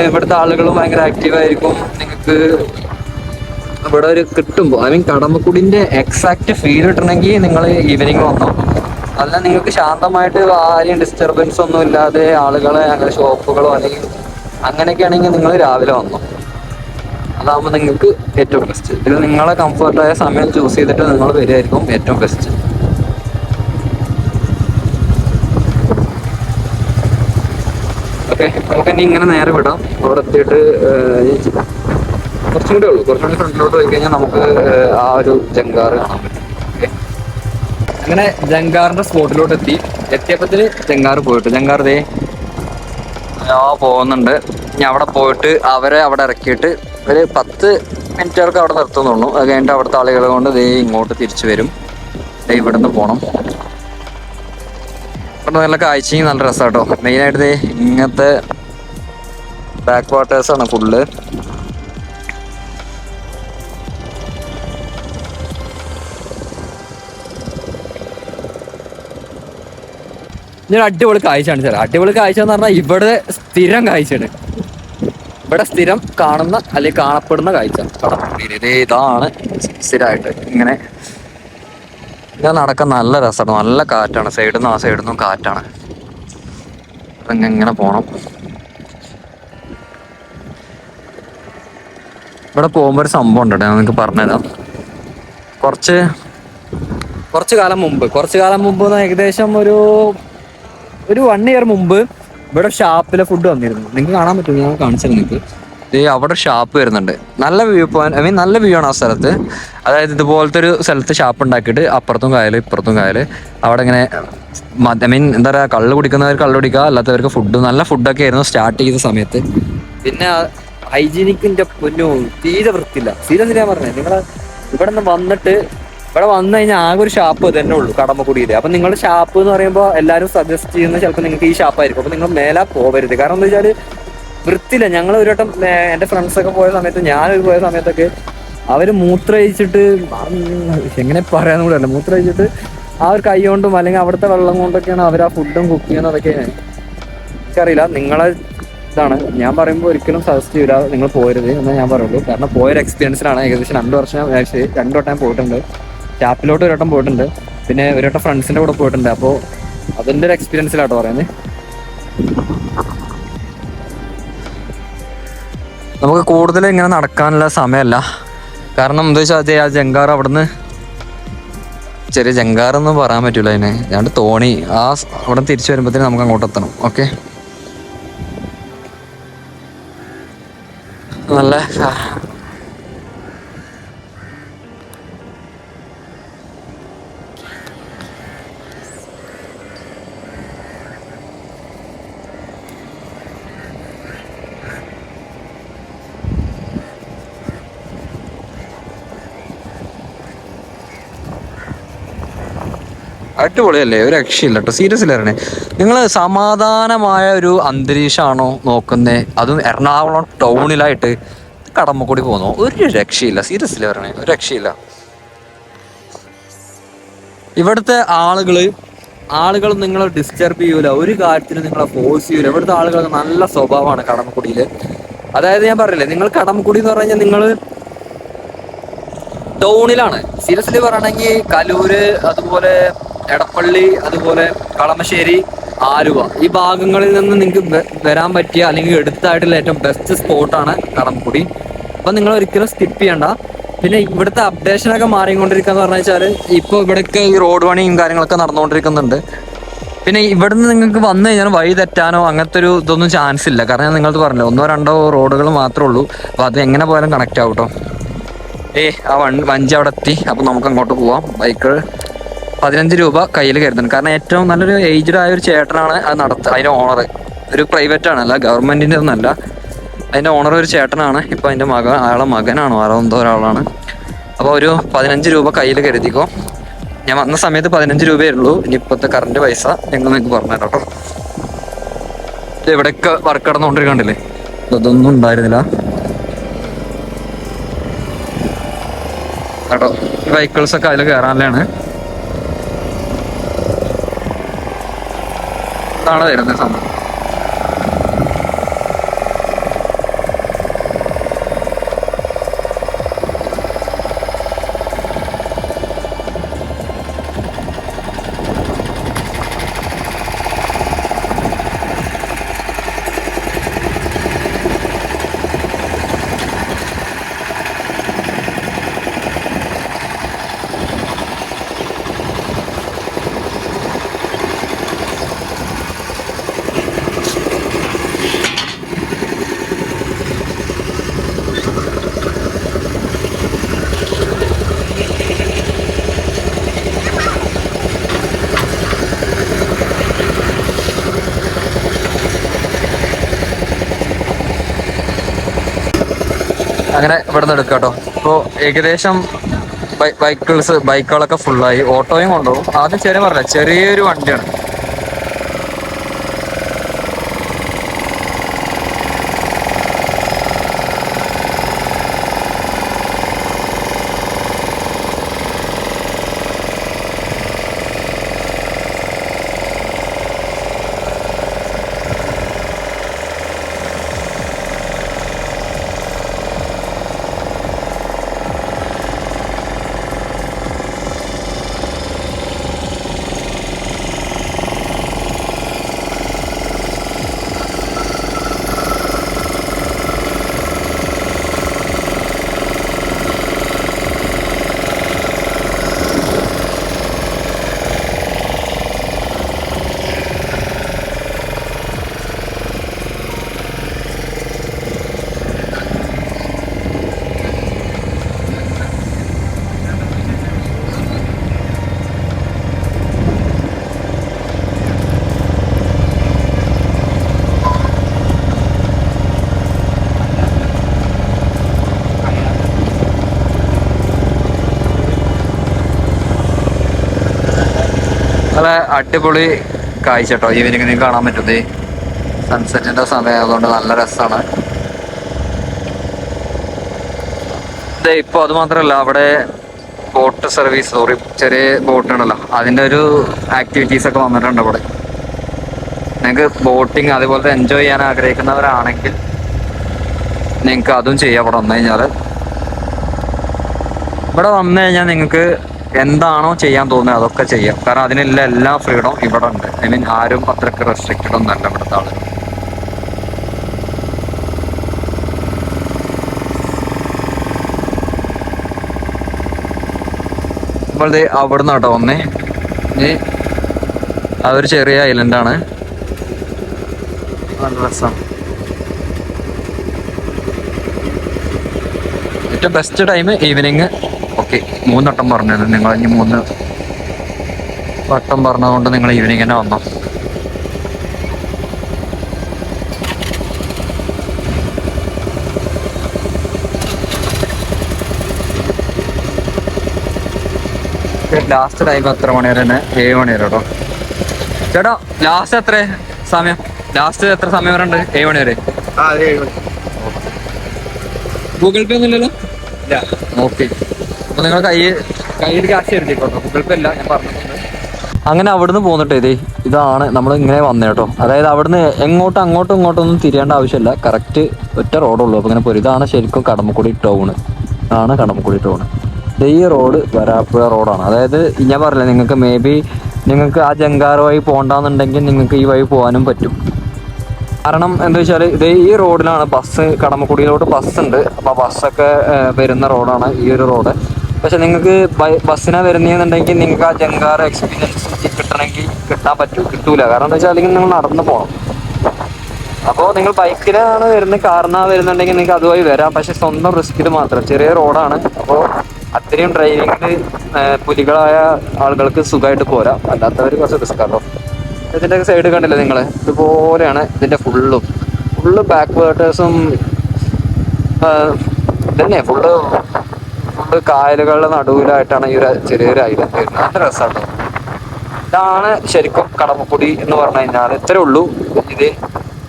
ഇവിടുത്തെ ആളുകളും ഭയങ്കര ആക്റ്റീവായിരിക്കും. നിങ്ങൾക്ക് ഇവിടെ ഒരു കിട്ടുമ്പോൾ കടമക്കുടിന്റെ എക്സാക്ട് ഫീൽ കിട്ടണമെങ്കിൽ നിങ്ങൾ ഈവനിങ് വന്നോ. അല്ല നിങ്ങൾക്ക് ശാന്തമായിട്ട് ആരെയും ഡിസ്റ്റർബൻസ് ഒന്നും ഇല്ലാതെ ആളുകളെ അങ്ങനെ ഷോപ്പുകളോ അല്ലെങ്കിൽ അങ്ങനെയൊക്കെ ആണെങ്കിൽ നിങ്ങൾ രാവിലെ വന്നോ. അതാകുമ്പോൾ നിങ്ങൾക്ക് ഏറ്റവും ബെസ്റ്റ്. ഇത് നിങ്ങളെ കംഫർട്ടായ സമയം ചൂസ് ചെയ്തിട്ട് നിങ്ങൾ വരികയായിരിക്കും ഏറ്റവും ബെസ്റ്റ്. ഓക്കെ, നമുക്ക് ഇനി ഇങ്ങനെ നേരെ വിടാം. അവിടെ എത്തിയിട്ട് കുറച്ചും കൂടെ ഉള്ളൂ, കുറച്ചും കൂടി ഫ്രണ്ടിലോട്ട് പോയി കഴിഞ്ഞാൽ നമുക്ക് ആ ഒരു ജങ്കാറ് കാണാൻ പറ്റും. ഓക്കെ, അങ്ങനെ ജങ്കാറിന്റെ സ്പോട്ടിലോട്ട് എത്തിയപ്പത്തിന് ജങ്കാറ് പോയിട്ട് ജങ്കാറ് പോകുന്നുണ്ട്. ഇനി അവിടെ പോയിട്ട് അവരെ അവിടെ ഇറക്കിയിട്ട് ഒരു 10 മിനിറ്റുകൾക്ക് അവിടെ നിർത്തുന്നുള്ളൂ. അത് കഴിഞ്ഞിട്ട് അവിടുത്തെ ആളുകളെ കൊണ്ട് ഇങ്ങോട്ട് തിരിച്ചു വരും. ഇവിടെ നിന്ന് പോകണം. ഇവിടെ നല്ല കാഴ്ചയും നല്ല രസം കേട്ടോ. മെയിനായിട്ട് ഇങ്ങനത്തെ ബാക്ക് വാട്ടേഴ്സാണ് ഫുള്ള്. ഇതൊരു അടിപൊളി കാഴ്ചയാണ് സാർ. അടിപൊളി കാഴ്ച എന്ന് പറഞ്ഞാൽ ഇവിടെ സ്ഥിരം കാഴ്ചയാണ്. ഇവിടെ സ്ഥിരം കാണുന്ന അല്ലെങ്കിൽ കാണപ്പെടുന്ന കാഴ്ച കടമക്കുടിയിൽ ഇതാണ്. സ്ഥിരമായിട്ട് ഇങ്ങനെ നടക്കാൻ നല്ല രസമാണ്. നല്ല കാറ്റാണ്. സൈഡിൽ നിന്നും ആ സൈഡിൽ നിന്നും കാറ്റാണ്. ഇങ്ങനെ പോണം. ഇവിടെ പോകുമ്പോൾ ഒരു സംഭവം ഉണ്ട്, ഞാൻ നിങ്ങൾക്ക് പറഞ്ഞുതരാം. കുറച്ച് കാലം മുമ്പ് ഏകദേശം ഒരു 1 ഇയർ മുമ്പ് ഇവിടെ ഷാപ്പിലെ ഫുഡ് വന്നിരുന്നു. നിങ്ങൾക്ക് കാണാൻ പറ്റും, ഞാൻ കാണിച്ചത് നിങ്ങൾക്ക്. അവിടെ ഷാപ്പ് വരുന്നുണ്ട്. നല്ല വ്യൂ പോയിന്റ്, നല്ല വ്യൂ ആണ് ആ സ്ഥലത്ത്. അതായത് ഇതുപോലത്തെ ഒരു സ്ഥലത്ത് ഷാപ്പ് ഉണ്ടാക്കിയിട്ട് അപ്പുറത്തും കായൽ ഇപ്പുറത്തും കായൽ. അവിടെ ഇങ്ങനെ എന്താ പറയുക, കള്ള് കുടിക്കുന്നവർക്ക് കള്ള് കുടിക്കുക, അല്ലാത്തവർക്ക് ഫുഡ്. നല്ല ഫുഡൊക്കെ ആയിരുന്നു സ്റ്റാർട്ട് ചെയ്ത സമയത്ത്. പിന്നെ ഹൈജീനിക്കിന്റെ പൊന്നു തീരെ വൃത്തിയില്ല. സീരിയസ് ഞാൻ പറഞ്ഞത്, നിങ്ങൾ ഇവിടെ വന്നു കഴിഞ്ഞാൽ ആകെ ഒരു ഷാപ്പ് തന്നെ ഉള്ളൂ കടമക്കുടിയിൽ. അപ്പം നിങ്ങൾ ഷാപ്പ് എന്ന് പറയുമ്പോൾ എല്ലാവരും സജസ്റ്റ് ചെയ്യുന്നത് ചിലപ്പോൾ നിങ്ങൾക്ക് ഈ ഷാപ്പായിരിക്കും. അപ്പം നിങ്ങൾ മേലെ പോകരുത്. കാരണം എന്താ വെച്ചാൽ വൃത്തിയില്ല. ഞങ്ങൾ ഒരു വട്ടം എൻ്റെ ഫ്രണ്ട്സൊക്കെ പോയ സമയത്ത്, ഞാനൊരു പോയ സമയത്തൊക്കെ അവർ മൂത്രമൊഴിച്ചിട്ട്, എങ്ങനെ പറയാനും കൂടെ അല്ല, മൂത്രമൊഴിച്ചിട്ട് ആ ഒരു കൈ കൊണ്ടും അല്ലെങ്കിൽ അവിടുത്തെ വെള്ളം കൊണ്ടൊക്കെയാണ് അവർ ആ ഫുഡും കുക്ക് ചെയ്യുന്നത്. അതൊക്കെയാണ് എനിക്കറിയില്ല. നിങ്ങളെ ഇതാണ് ഞാൻ പറയുമ്പോൾ ഒരിക്കലും സജസ്റ്റ് ചെയ്യില്ല നിങ്ങൾ പോരുത് എന്നേ ഞാൻ പറയുള്ളൂ. കാരണം പോയൊരു എക്സ്പീരിയൻസിലാണ്. ഏകദേശം 2 വർഷം 2 വട്ടം പോയിട്ടുണ്ട്. ഷാപ്പിലോട്ട് 1 വട്ടം പോയിട്ടുണ്ട്, പിന്നെ 1 വട്ടം ഫ്രണ്ട്സിൻ്റെ കൂടെ പോയിട്ടുണ്ട്. അപ്പോൾ അതിൻ്റെ ഒരു എക്സ്പീരിയൻസിലാട്ടോ പറയുന്നത്. നമുക്ക് കൂടുതൽ ഇങ്ങനെ നടക്കാനുള്ള സമയമല്ല. കാരണം എന്താ വെച്ചാൽ ആ ജങ്കാർ അവിടുന്ന്, ചെറിയ ജങ്കാറൊന്നും പറയാൻ പറ്റൂല അതിന്, ഞാൻ തോണി അവിടെ തിരിച്ചു വരുമ്പോഴത്തേന് നമുക്ക് അങ്ങോട്ട് എത്തണം. ഓക്കെ, നല്ല അടിപൊളിയല്ലേ, ഒരു രക്ഷയില്ല കേട്ടോ. സീരിയസ്ലി പറയണേ, നിങ്ങൾ സമാധാനമായ ഒരു അന്തരീക്ഷമാണോ നോക്കുന്നത്? അതും എറണാകുളം ടൗണിലായിട്ട് കടമക്കുടി പോകുന്നു, ഒരു രക്ഷയില്ല. സീരിയസ്ലി പറയണേ, ഒരു രക്ഷയില്ല. ഇവിടുത്തെ ആളുകൾ നിങ്ങളെ ഡിസ്റ്റർബ് ചെയ്യൂല, ഒരു കാര്യത്തിന് നിങ്ങളെ ഫോഴ്സ് ചെയ്യൂല. ഇവിടുത്തെ ആളുകൾക്ക് നല്ല സ്വഭാവമാണ് കടമക്കുടിയിൽ. അതായത് ഞാൻ പറഞ്ഞില്ലേ, നിങ്ങൾ കടമക്കുടി എന്ന് പറഞ്ഞു കഴിഞ്ഞാൽ നിങ്ങൾ ടൗണിലാണ്. സീരിയസ്ലി പറയണമെങ്കിൽ കലൂര്, അതുപോലെ എടപ്പള്ളി, അതുപോലെ കളമശ്ശേരി, ആലുവ ഈ ഭാഗങ്ങളിൽ നിന്ന് നിങ്ങൾക്ക് വരാൻ പറ്റിയ അല്ലെങ്കിൽ എടുത്തായിട്ടുള്ള ഏറ്റവും ബെസ്റ്റ് സ്പോട്ടാണ് കടമക്കുടി. അപ്പൊ നിങ്ങൾ ഒരിക്കലും സ്കിപ്പ് ചെയ്യണ്ട. പിന്നെ ഇവിടുത്തെ അപ്ഡേഷനൊക്കെ മാറിക്കൊണ്ടിരിക്കുക പറഞ്ഞു വെച്ചാൽ ഇപ്പോൾ ഇവിടേക്ക് ഈ റോഡ് പണിയും കാര്യങ്ങളൊക്കെ നടന്നുകൊണ്ടിരിക്കുന്നുണ്ട്. പിന്നെ ഇവിടുന്ന് നിങ്ങൾക്ക് വന്നു കഴിഞ്ഞാൽ വഴി തെറ്റാനോ അങ്ങനത്തെ ഒരു ഇതൊന്നും ചാൻസ് ഇല്ല. കാരണം ഞാൻ നിങ്ങൾക്ക് പറഞ്ഞില്ല, 1-2 റോഡുകൾ മാത്രമേ ഉള്ളൂ. അപ്പോൾ അത് എങ്ങനെ പോയാലും കണക്റ്റ് ആവും കേട്ടോ. ആ വഞ്ചി അവിടെ എത്തി. അപ്പോൾ നമുക്ക് അങ്ങോട്ട് പോവാം. ബൈക്ക് 15 രൂപ കയ്യിൽ കരുതണം. കാരണം ഏറ്റവും നല്ലൊരു ഏജ്ഡ് ആയ ഒരു ചേട്ടനാണ് അത് അതിൻ്റെ ഓണർ. ഒരു പ്രൈവറ്റ് ആണ്, അല്ല ഗവൺമെൻറ്റിൻ്റെ ഒന്നല്ല. അതിൻ്റെ ഓണർ ഒരു ചേട്ടനാണ്. ഇപ്പോൾ അതിൻ്റെ അയാളെ മകനാണോ ആരോ എന്തോ ഒരാളാണ്. അപ്പോൾ ഒരു 15 രൂപ കയ്യിൽ കരുതിക്കോ. ഞാൻ വന്ന സമയത്ത് 15 രൂപയേ ഉള്ളൂ. ഇനി ഇപ്പോഴത്തെ കറണ്ട് പൈസ ഞങ്ങൾ നിങ്ങൾക്ക് പറഞ്ഞു തരാം കേട്ടോ. ഇവിടെയൊക്കെ വർക്ക് നടന്നുകൊണ്ടിരിക്കണ്ടില്ലേ, അതൊന്നും ഉണ്ടായിരുന്നില്ല കേട്ടോ. ഈ വെഹിക്കിൾസൊക്കെ അതിൽ കയറാനാണ്. ഇതാണ് വരുന്നത് സംഭവം. അങ്ങനെ ഇവിടെ നിന്ന് എടുക്കാം കേട്ടോ. ഇപ്പോൾ ഏകദേശം ബൈക്കുകളൊക്കെ ഫുള്ളായി. ഓട്ടോയും കൊണ്ടുപോകും. ആദ്യം ചെറിയൊരു വണ്ടിയാണ്. നല്ല അടിപൊളി കാഴ്ച കേട്ടോ. ഈവനിങ്ങിന് കാണാൻ പറ്റുന്നത് സൺസെറ്റിന്റെ സമയം അതുകൊണ്ട് നല്ല രസമാണ്. ഇപ്പൊ അത് മാത്രല്ല, അവിടെ ബോട്ട് സർവീസ്, ചെറിയ ബോട്ടുണ്ടല്ലോ, അതിന്റെ ഒരു ആക്ടിവിറ്റീസ് ഒക്കെ വന്നിട്ടുണ്ട് ഇവിടെ. നിങ്ങൾക്ക് ബോട്ടിങ് അതുപോലത്തെ എൻജോയ് ചെയ്യാൻ ആഗ്രഹിക്കുന്നവരാണെങ്കിൽ നിങ്ങൾക്ക് അതും ചെയ്യാം. ഇവിടെ വന്നു കഴിഞ്ഞാൽ നിങ്ങൾക്ക് എന്താണോ ചെയ്യാൻ തോന്നുന്നത് അതൊക്കെ ചെയ്യാം. കാരണം അതിനുള്ള എല്ലാ ഫ്രീഡവും ഇവിടെ ഉണ്ട്. ഐ മീൻ ആരും അത്രയ്ക്ക് റെസ്ട്രിക്റ്റഡ് ഒന്നല്ല ഇവിടുത്തെ ആള്. അപ്പോൾ അവിടുന്ന് കേട്ടോ വന്നേ. അതൊരു ചെറിയ ഐലൻഡാണ്. നല്ല രസമാണ്. ഏറ്റവും ബെസ്റ്റ് ടൈം ഈവനിങ്. ഓക്കെ, 3 വട്ടം പറഞ്ഞത് നിങ്ങൾ. ഇനി 3 വട്ടം പറഞ്ഞതുകൊണ്ട് നിങ്ങൾ ഈവനിങ് തന്നെ വന്നോ. ലാസ്റ്റ് ടൈം എത്ര മണി വരെ തന്നെ? 7 മണി വരെ കേട്ടോ. ചേട്ടാ ലാസ്റ്റ് എത്ര സമയം? ലാസ്റ്റ് എത്ര സമയം വരെ ഉണ്ട്? 7 മണി വരെ. ഗൂഗിൾ പേ ഒന്നും ഇല്ലല്ലോ? ഇല്ല. ഓക്കെ, അപ്പൊ നിങ്ങൾ കയ്യിൽ ക്യാഷ് എഴുതിക്കോട്ടോ. ഗൂഗിൾ പേ ഇല്ല, ഞാൻ പറഞ്ഞിട്ടുണ്ട്. അങ്ങനെ അവിടുന്ന് പോന്നിട്ട് ഇതാണ് നമ്മൾ ഇങ്ങനെ വന്നേ കേട്ടോ. അതായത് അവിടുന്ന് അങ്ങോട്ടും ഇങ്ങോട്ടൊന്നും തിരിയേണ്ട ആവശ്യമില്ല. കറക്റ്റ് ഒറ്റ റോഡുള്ളൂ. അപ്പൊ ഇങ്ങനെ പോരും. ഇതാണ് ശരിക്കും കടമക്കുടി ടൗണ്. കടമക്കുടി ടൗണ്. ഈ റോഡ് വരാപ്പുഴ റോഡാണ്. അതായത് ഞാൻ പറഞ്ഞില്ല നിങ്ങൾക്ക്, മേ ബി നിങ്ങൾക്ക് ആ ജങ്കാർ വഴി പോകണ്ടെന്നുണ്ടെങ്കിൽ നിങ്ങൾക്ക് ഈ വഴി പോകാനും പറ്റും. കാരണം എന്താ വെച്ചാൽ ഇത് ഈ റോഡിലാണ് ബസ്, കടമക്കുടിയിലോട്ട് ബസ് ഉണ്ട്. അപ്പോൾ ബസ്സൊക്കെ വരുന്ന റോഡാണ് ഈ ഒരു റോഡ്. പക്ഷെ നിങ്ങൾക്ക് ബസ്സിനാ വരുന്നതെന്നുണ്ടെങ്കിൽ നിങ്ങൾക്ക് ആ ജങ്കാർ എക്സ്പീരിയൻസ് കിട്ടണമെങ്കിൽ കിട്ടൂല. കാരണം എന്താ വെച്ചാൽ അല്ലെങ്കിൽ നിങ്ങൾ നടന്ന് പോകണം. അപ്പോൾ നിങ്ങൾ ബൈക്കിലാണ് വരുന്നത്, കാറിനാണ് വരുന്നുണ്ടെങ്കിൽ നിങ്ങൾക്ക് അതുവഴി വരാം. പക്ഷെ സ്വന്തം റിസ്കിൽ മാത്രം. ചെറിയ റോഡാണ്. അപ്പോൾ അത്രയും ഡ്രൈവിങ്ങിൽ പുലികളായ ആളുകൾക്ക് സുഖമായിട്ട് പോരാം, അല്ലാത്തവർ കുറച്ച് റിസ്ക് ആട്ടോ. ഇതിൻ്റെ സൈഡ് കണ്ടില്ലേ നിങ്ങൾ, ഇതുപോലെയാണ് ഇതിൻ്റെ ഫുള്ള് ബാക്ക് വേർട്ടേഴ്സും ഇതന്നെ. ഫുള്ള് കായലുകളുടെ നടുവിലായിട്ടാണ് ഈ ഒരു ചെറിയൊരു ഐലൻഡ് വരുന്നത്. നല്ല രസമാണ്. ഇതാണ് ശരിക്കും കടമക്കുടി എന്ന് പറഞ്ഞു കഴിഞ്ഞാൽ. ഇത്രേ ഉള്ളൂ. ഇത്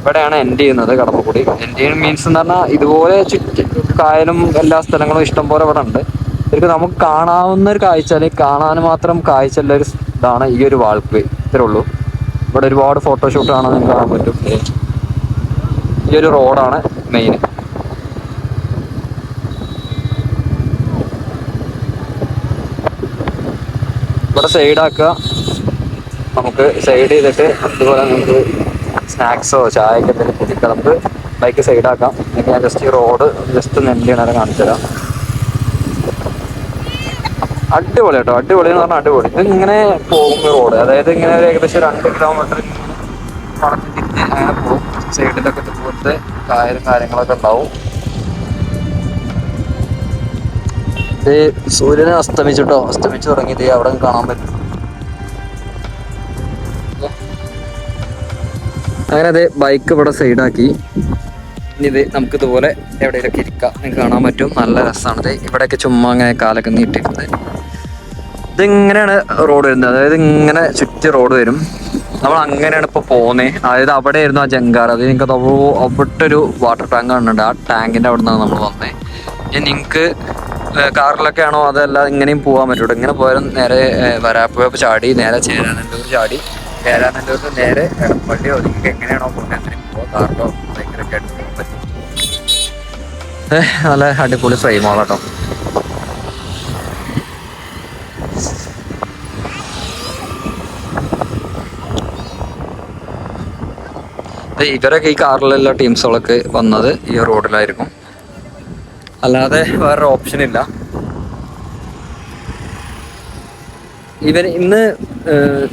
ഇവിടെയാണ് എൻഡ് ചെയ്യുന്നത് കടമക്കുടി. എൻഡ് മീൻസ് എന്ന് പറഞ്ഞാൽ ഇതുപോലെ കായലും എല്ലാ സ്ഥലങ്ങളും ഇഷ്ടം പോലെ ഇവിടെ ഉണ്ട്. ശരിക്കും നമുക്ക് കാണാവുന്ന ഒരു കാഴ്ച, അല്ലെങ്കിൽ കാണാൻ മാത്രം കാഴ്ചയുള്ള ഒരു ഇതാണ് ഈ ഒരു വാൾക്ക് വേ. ഇത്രേ ഉള്ളൂ. ഇവിടെ ഒരുപാട് ഫോട്ടോഷൂട്ട് കാണാൻ നിങ്ങൾക്ക് കാണാൻ പറ്റും. ഈ ഒരു റോഡാണ് മെയിൻ. ഇവിടെ സൈഡാക്കുക, നമുക്ക് സൈഡ് ചെയ്തിട്ട് അതുപോലെ നമുക്ക് സ്നാക്സോ ചായയൊക്കെ എന്തെങ്കിലും കുടിക്കാം. നമുക്ക് ബൈക്ക് സൈഡാക്കാം. അല്ലെങ്കിൽ ഞാൻ ജസ്റ്റ് ഈ റോഡ് ജസ്റ്റ് നെല്ലിയാണ് കാണിച്ചു തരാം. അടിപൊളി കേട്ടോ, അടിപൊളി എന്ന് പറഞ്ഞാൽ അടിപൊളി. ഇത് ഇങ്ങനെ പോകും റോഡ്, അതായത് ഇങ്ങനെ ഏകദേശം 2 കിലോമീറ്റർ വളർത്തി തിരിഞ്ഞ് അങ്ങനെ പോകും. സൈഡിലൊക്കെ ഇതുപോലത്തെ കാര്യങ്ങളൊക്കെ ഉണ്ടാവും. ഇത് സൂര്യനെ അസ്തമിച്ചു തുടങ്ങിയത് അവിടെ കാണാൻ പറ്റും. അങ്ങനെ അത് ബൈക്ക് ഇവിടെ സൈഡാക്കി. ഇനി ഇത് നമുക്ക് ഇതുപോലെ എവിടെയെങ്കിലൊക്കെ ഇരിക്കാം, നിങ്ങൾക്ക് കാണാൻ പറ്റും. നല്ല രസമാണിത്. ഇവിടെയൊക്കെ ചുമ്മാ അങ്ങനെ കാലൊക്കെ നീട്ടിയിട്ടുണ്ട്. ഇതിങ്ങനെയാണ് റോഡ് വരുന്നത്, അതായത് ഇങ്ങനെ ചുറ്റി റോഡ് വരും. നമ്മൾ അങ്ങനെയാണ് ഇപ്പോൾ പോകുന്നത്. അതായത് അവിടെ ആയിരുന്നു ആ ജങ്കാർ. അത് നിങ്ങൾക്ക് അവിടെ ഒരു വാട്ടർ ടാങ്ക് കാണുന്നുണ്ട്. ആ ടാങ്കിൻ്റെ അവിടെ നിന്നാണ് നമ്മൾ വന്നത്. ഇനി നിങ്ങൾക്ക് കാറിലൊക്കെ ആണോ അതല്ല ഇങ്ങനെയും പോകാൻ പറ്റുള്ളൂ. ഇങ്ങനെ പോയാലും നേരെ വരാപ്പുഴ ചാടി നേരെ ചേരാനല്ലൂർ ചാടി ചേരാനല്ലൂരിൽ നേരെ എടപ്പള്ളിയോ നിങ്ങൾക്ക് എങ്ങനെയാണോ പോകുന്നത് അങ്ങനെ പോകാം. കാറിലോ ബൈക്കിലൊക്കെ ആയിട്ട് പോകാൻ പറ്റും. നല്ല അടിപൊളി ഫ്രെയിമാളാട്ടോ. ഇവരൊക്കെ ഈ കാറിലുള്ള ടീംസുകളൊക്കെ വന്നത് ഈ റോഡിലായിരിക്കും, അല്ലാതെ വേറൊരു ഓപ്ഷൻ ഇല്ല. ഇന്ന്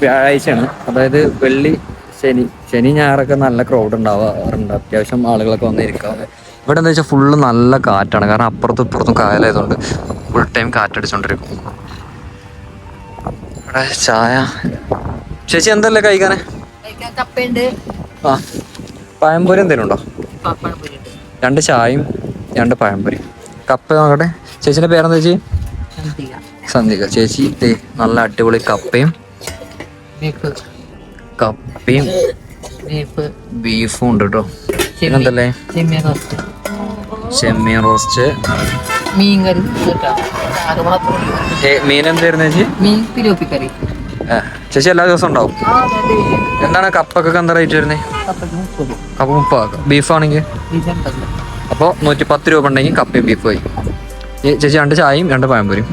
വ്യാഴാഴ്ചയാണ്, അതായത് വെള്ളി ശനി ഞായറൊക്കെ നല്ല ക്രൗഡ് ഉണ്ടാവാറുണ്ട്. അത്യാവശ്യം ആളുകളൊക്കെ വന്നിരിക്കുക. ഇവിടെ എന്താ വെച്ചാൽ ഫുള്ള് നല്ല കാറ്റാണ്. കാരണം അപ്പുറത്തും ഇപ്പുറത്തും കായലായതുകൊണ്ട് ഫുൾ ടൈം കാറ്റടിച്ചോണ്ടിരിക്കും. ഇവിടെ ചായ. ചേച്ചി എന്തല്ലേ കഴിക്കാനേ? ആ, പഴംപൊരി എന്തെങ്കിലും ഉണ്ടോ? 2 ചായയും 2 പഴംപൊരി. കപ്പ നോക്കട്ടെ. ചേച്ചിന്റെ പേരെന്താ ചേച്ചി? സന്ധിക. ചേച്ചി നല്ല അടിപൊളി കപ്പയും ബീഫും ഉണ്ട് കേട്ടോ. പിന്നെന്തല്ലേ? ചെമ്മീൻ റോസ്റ്റ്, മീൻ എന്തായിരുന്നു ചേച്ചി? ചേച്ചി എല്ലാ ദിവസവും ഉണ്ടാവും? എന്താണ് കപ്പൊക്കെ എന്താ റേറ്റ് വരുന്നത്? കപ്പ 30. ബീഫാണെങ്കിൽ അപ്പോൾ 110 രൂപ ഉണ്ടെങ്കിൽ കപ്പയും ബീഫ് പോയി. ചേച്ചി 2 ചായയും 2 പഴംപൊരിയും.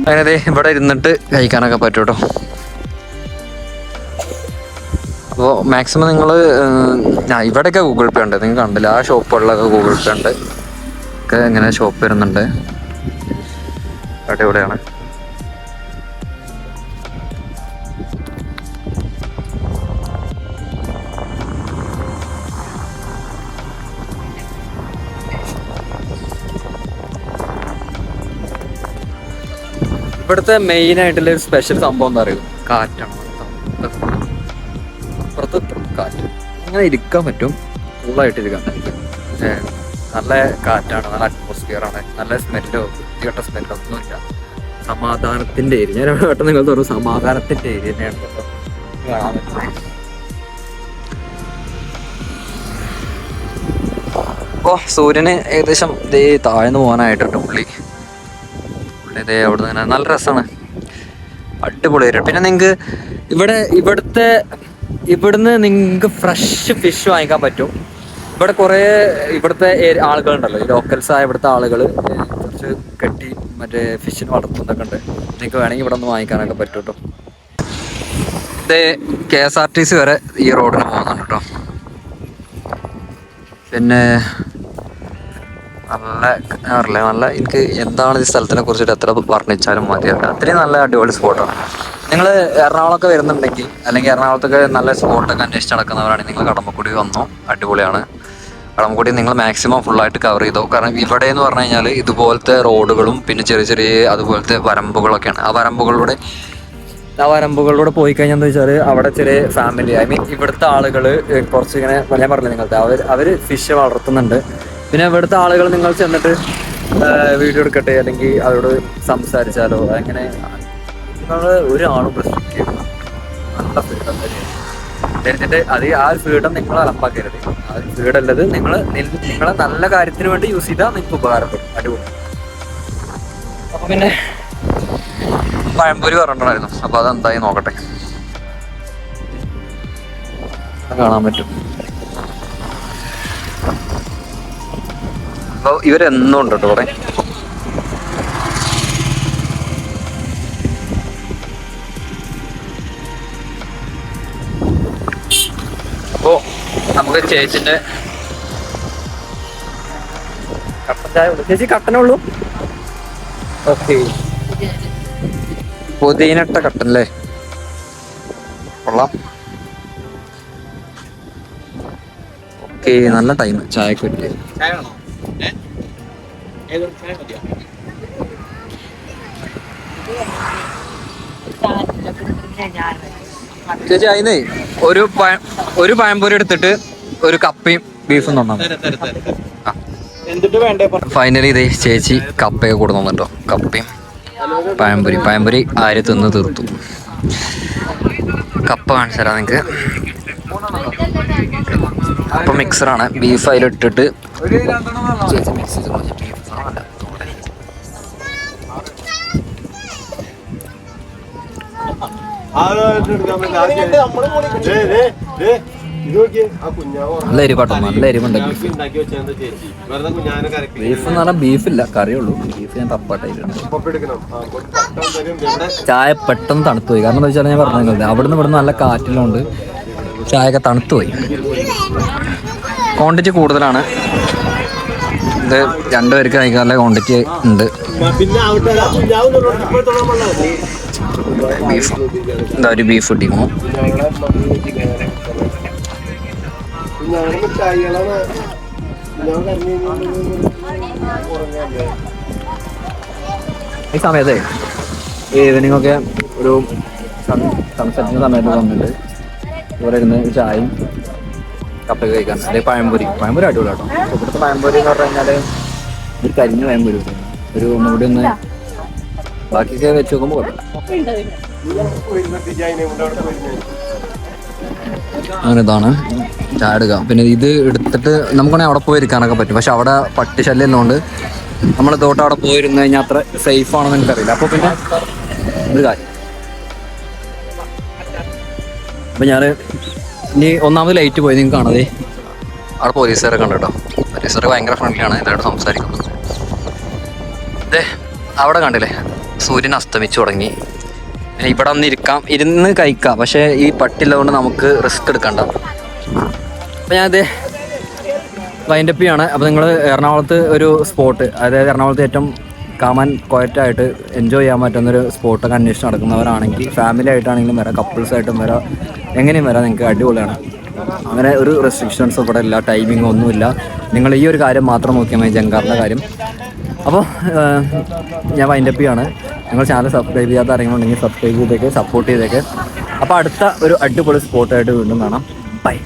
അങ്ങനെ ഇവിടെ ഇരുന്നിട്ട് കഴിക്കാനൊക്കെ പറ്റും കേട്ടോ. അപ്പോൾ മാക്സിമം നിങ്ങൾ ഇവിടെയൊക്കെ ഗൂഗിൾ പേ ഉണ്ട്. നിങ്ങൾ കണ്ടില്ല, ആ ഷോപ്പുകളിലൊക്കെ ഗൂഗിൾ പേ ഉണ്ട്. ഒക്കെ ഇങ്ങനെ ഷോപ്പ് വരുന്നുണ്ട്. അടിപൊളിയാണ്. ഇവിടുത്തെ മെയിൻ ആയിട്ടുള്ള ഒരു സ്പെഷ്യൽ സംഭവം എന്താ പറയുക? കാറ്റാണ്. പുറത്ത് കാറ്റ്, അങ്ങനെ ഇരിക്കാൻ പറ്റും. കൂളായിട്ട് ഇരിക്കാൻ പറ്റും. നല്ല കാറ്റാണ്, നല്ല അറ്റ്മോസ്ഫിയറാണ്, നല്ല സ്മെല്ലോ വൃത്തികെട്ട സ്മെല്ലോ ഒന്നുമില്ല. സമാധാനത്തിന്റെ ഏരിയ. ഞാൻ കേട്ടോ നിങ്ങൾ തോന്നുന്നു സമാധാനത്തിന്റെ ഏരിയ തന്നെയാണ് കേട്ടോ കാണാൻ പറ്റുന്നത്. അപ്പോൾ സൂര്യന് ഏകദേശം ഇതേ താഴ്ന്നു പോകാനായിട്ടുണ്ട്. പുള്ളി ഇതേ അവിടെ നിന്ന് നല്ല രസമാണ്, അടിപൊളി ഏരിയ. പിന്നെ നിങ്ങൾക്ക് ഇവിടുന്ന് നിങ്ങൾക്ക് ഫ്രഷ് ഫിഷ് വാങ്ങിക്കാൻ പറ്റും. ഇവിടെ കുറേ ഇവിടുത്തെ ആളുകളുണ്ടല്ലോ, ഈ ലോക്കൽസായ ഇവിടുത്തെ ആളുകൾ കുറച്ച് കെട്ടി മറ്റേ ഫിഷിന് വളർത്തുന്നതൊക്കെ ഉണ്ട്. നിങ്ങൾക്ക് വേണമെങ്കിൽ ഇവിടെ ഒന്ന് വാങ്ങിക്കാനൊക്കെ പറ്റും കേട്ടോ. ഇത് KSRTC വരെ ഈ റോഡിന് പോകുന്നുണ്ട് കേട്ടോ. പിന്നെ നല്ല എനിക്ക് എന്താണ് ഈ സ്ഥലത്തിനെ കുറിച്ചിട്ട് എത്ര വർണ്ണിച്ചാലും മതിയാവില്ല. അത്രയും നല്ല അടിപൊളി സ്പോട്ടാണ്. നിങ്ങൾ എറണാകുളമൊക്കെ വരുന്നുണ്ടെങ്കിൽ അല്ലെങ്കിൽ എറണാകുളത്തൊക്കെ നല്ല സ്പോട്ടൊക്കെ അന്വേഷിച്ച് നടക്കുന്നവരാണെങ്കിൽ നിങ്ങൾ കടമ്പക്കുടി വന്നോ, അടിപൊളിയാണ്. കടമ്പക്കുടി നിങ്ങൾ മാക്സിമം ഫുള്ളായിട്ട് കവർ ചെയ്തോ. കാരണം ഇവിടെ എന്ന് പറഞ്ഞു കഴിഞ്ഞാൽ ഇതുപോലത്തെ റോഡുകളും പിന്നെ ചെറിയ ചെറിയ അതുപോലത്തെ വരമ്പുകളൊക്കെയാണ്. ആ വരമ്പുകളിലൂടെ പോയി കഴിഞ്ഞാൽ എന്താ വെച്ചാൽ അവിടെ ചെറിയ ഫാമിലി, ഐ മീൻ ഇവിടുത്തെ ആളുകൾ കുറച്ച് ഇങ്ങനെ ഞാൻ പറഞ്ഞില്ല നിങ്ങൾക്ക്, അവർ ഫിഷ് വളർത്തുന്നുണ്ട്. പിന്നെ ഇവിടുത്തെ ആളുകൾ നിങ്ങൾ ചെന്നിട്ട് വീഡിയോ എടുക്കട്ടെ അല്ലെങ്കിൽ അവരോട് സംസാരിച്ചാലോ അങ്ങനെ നിങ്ങൾ ഒരാളും പ്രശ്നിക്കും. നല്ല ഫ്രീഡം തന്നെയാണ് എന്നിട്ട് അത് ആ ഒരു ഫ്രീഡം നിങ്ങൾ അലപ്പാക്കരുത്. ആ ഒരു ഫ്രീഡം അല്ലത് നിങ്ങളെ നല്ല കാര്യത്തിന് വേണ്ടി യൂസ് ചെയ്താൽ നിങ്ങൾക്ക് ഉപകാരപ്പെടും. അടിപൊളി. അപ്പം പിന്നെ പഴംപൊരി പറഞ്ഞിട്ടുണ്ടായിരുന്നു. അപ്പോൾ അതെന്തായി നോക്കട്ടെ, കാണാൻ പറ്റും. അപ്പോൾ ഇവരെന്നും ഉണ്ട് കേട്ടോ ഇവിടെ. അപ്പോൾ നമുക്ക് ചേച്ചിൻ്റെ കട്ടൻ ചായ ഉള്ളൂ. ചേച്ചി കട്ടനേ ഉള്ളൂ? ഓക്കെ, പുതിനട്ട കട്ടൻ അല്ലേ, കൊള്ളാം. ഓക്കെ, നല്ല ടൈം ചായക്ക് പറ്റില്ലേ. ചേച്ചി അതിന് ഒരു പഴംപൊരി എടുത്തിട്ട് ഒരു കപ്പയും ബീഫും തന്നാ. ഫൈനലി ഇതേ ചേച്ചി കപ്പയൊക്കെ കൂടെ തന്നിട്ടോ. കപ്പയും പഴംപൊരി ആര് തിന്ന് തീർത്തു. കപ്പ കാണിച്ചു തരാം നിങ്ങൾക്ക്. കപ്പ മിക്സറാണ്. ബീഫ് അതിലിട്ടിട്ട് ചേച്ചി മിക്സ് ചെയ്ത് നല്ല എരിവാട്ടോ, നല്ല എരിവുണ്ട്. ബീഫ് എന്ന് പറഞ്ഞാൽ ബീഫില്ല, കറിയുള്ളൂ. ബീഫ് ഞാൻ തപ്പാട്ടായിരുന്നു. ചായ പെട്ടെന്ന് തണുത്തു പോയി. കാരണം എന്താ വെച്ചാൽ ഞാൻ പറഞ്ഞത് അവിടുന്ന് ഇവിടുന്ന് നല്ല കാറ്റിലുണ്ട് ചായയൊക്കെ തണുത്തു പോയി. ക്വാണ്ടിറ്റി കൂടുതലാണ്. ഇത് രണ്ടുപേർക്ക് കഴിക്കാനുള്ള ക്വാണ്ടിറ്റി ഉണ്ട്. ബീഫ് എന്താ ഒരു ബീഫ് കിട്ടിക്കുന്നു. ഈ സമയത്തെ ഈവനിങ് ഒക്കെ ഒരു സൺസെറ്റിൻ്റെ സമയത്ത് വന്നിട്ട് ഇവിടെ ഇരുന്ന് ചായയും കപ്പയൊക്കെ കഴിക്കാൻ. അല്ലെങ്കിൽ പഴംപൊരി അടിപൊളി കേട്ടോ. ഇവിടുത്തെ പഴംപൊരി എന്ന് പറഞ്ഞു കഴിഞ്ഞാൽ ഒരു കരിഞ്ഞ പഴംപൊരി, ഒരു ഒന്നുകൂടി ഒന്ന് ബാക്കിയൊക്കെ വെച്ച് നോക്കുമ്പോൾ അങ്ങനെ ഇതാണ് ചായ എടുക്കാം. പിന്നെ ഇത് എടുത്തിട്ട് നമുക്കാണെങ്കിൽ അവിടെ പോയി ഇരിക്കാനൊക്കെ പറ്റും. പക്ഷെ അവിടെ പട്ടി ശല്യം ഉള്ളതുകൊണ്ട് നമ്മൾ തോട്ട് അവിടെ പോയിരുന്നു കഴിഞ്ഞാൽ അത്ര സേഫ് ആണെന്ന് എനിക്കറിയില്ല. അപ്പോൾ പിന്നെ ഒരു കാര്യം, അപ്പം ഞാൻ ഇനി ഒന്നാമത് ലൈറ്റ് പോയി നിങ്ങൾക്ക് കാണാതെ അവിടെ പോലീസുകാരെ കണ്ടു കേട്ടോ. പോലീസുകാർ ഭയങ്കര ഫ്രണ്ട്ലിയാണ്, എല്ലാവരും സംസാരിക്കുന്നത്. അതെ, അവിടെ കണ്ടില്ലേ സൂര്യൻ അസ്തമിച്ചു തുടങ്ങി. പിന്നെ ഇവിടെ ഒന്ന് ഇരുന്ന് കഴിക്കാം. പക്ഷേ ഈ പട്ടിയുള്ളതുകൊണ്ട് നമുക്ക് റിസ്ക് എടുക്കണ്ട. അപ്പം ഞാനത് വൈൻഡപ്പ് ചെയ്യാണ്. അപ്പോൾ നിങ്ങൾ എറണാകുളത്ത് ഒരു സ്പോട്ട്, അതായത് എറണാകുളത്ത് ഏറ്റവും കാമാൻ ക്വയറ്റായിട്ട് എൻജോയ് ചെയ്യാൻ പറ്റുന്നൊരു സ്പോട്ടൊക്കെ അന്വേഷിച്ച് നടക്കുന്നവരാണെങ്കിൽ ഫാമിലി ആയിട്ടാണെങ്കിലും വരാം, കപ്പിൾസായിട്ടും വരാം, എങ്ങനെയും വരാം. നിങ്ങൾക്ക് അടിപൊളിയാണ്. അങ്ങനെ ഒരു റെസ്ട്രിക്ഷൻസും ഇവിടെ ഇല്ല, ടൈമിംഗ് ഒന്നുമില്ല. നിങ്ങൾ ഈ ഒരു കാര്യം മാത്രം നോക്കിയാൽ മതി, ജങ്കാറിൻ്റെ കാര്യം. അപ്പോൾ ഞാൻ വൈൻഡപ്പ് ചെയ്യാണ്. നിങ്ങൾ ചാനൽ സബ്സ്ക്രൈബ് ചെയ്യാത്ത ആരെങ്കിലും സബ്സ്ക്രൈബ് ചെയ്തേക്ക്, സപ്പോർട്ട് ചെയ്തേക്ക്. അപ്പോൾ അടുത്ത ഒരു അടിപൊളി സ്പോട്ടായിട്ട് വീണ്ടും കാണാം. ബൈ.